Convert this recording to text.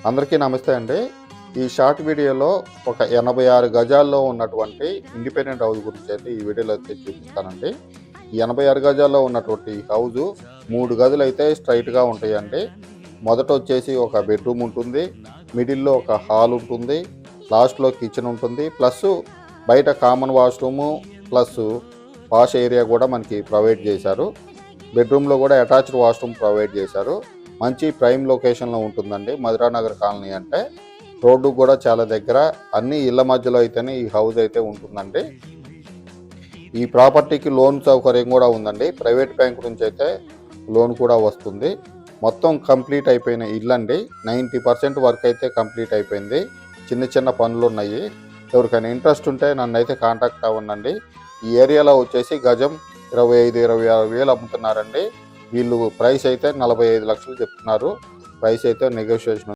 అందరికీ నమస్తే అండి. ఈ షార్ట్ వీడియోలో ఒక 86 గజాల్లో ఉన్నటువంటి ఇండిపెండెంట్ హౌస్ గురించి అయితే ఈ వీడియోలో అయితే చూపిస్తానండి. ఈ 86 గజాల్లో ఉన్నటువంటి హౌజు 3 గదులు అయితే స్ట్రైట్‌గా ఉంటాయండి. మొదట వచ్చేసి ఒక బెడ్రూమ్ ఉంటుంది, మిడిల్‌లో ఒక హాల్ ఉంటుంది, లాస్ట్‌లో కిచెన్ ఉంటుంది, ప్లస్ బయట common washroom plus wash area కూడా మనకి ప్రొవైడ్ చేశారు. బెడ్రూమ్లో కూడా అటాచ్డ్ వాష్రూమ్ ప్రొవైడ్ చేశారు. మంచి ప్రైమ్ లొకేషన్లో ఉంటుందండి. మధురానగర్ కాలనీ అంటే రోడ్డు కూడా చాలా దగ్గర, అన్ని ఇళ్ల మధ్యలో అయితేనే ఈ హౌస్ అయితే ఉంటుందండి. ఈ ప్రాపర్టీకి లోన్ సౌకర్యం కూడా ఉందండి. ప్రైవేట్ బ్యాంక్ నుంచి అయితే లోన్ కూడా వస్తుంది. మొత్తం కంప్లీట్ అయిపోయిన ఇల్లండి. 90% వర్క్ అయితే కంప్లీట్ అయిపోయింది. చిన్న చిన్న పనులు ఉన్నాయి. ఎవరికైనా ఇంట్రెస్ట్ ఉంటే నన్ను అయితే కాంటాక్ట్ అవ్వండి. ఈ ఏరియాలో వచ్చేసి గజం 25-26 వేలు అమ్ముతున్నారండి. వీళ్ళు ప్రైస్ అయితే 45 లక్షలు చెప్తున్నారు. ప్రైస్ అయితే నెగోషియేషన్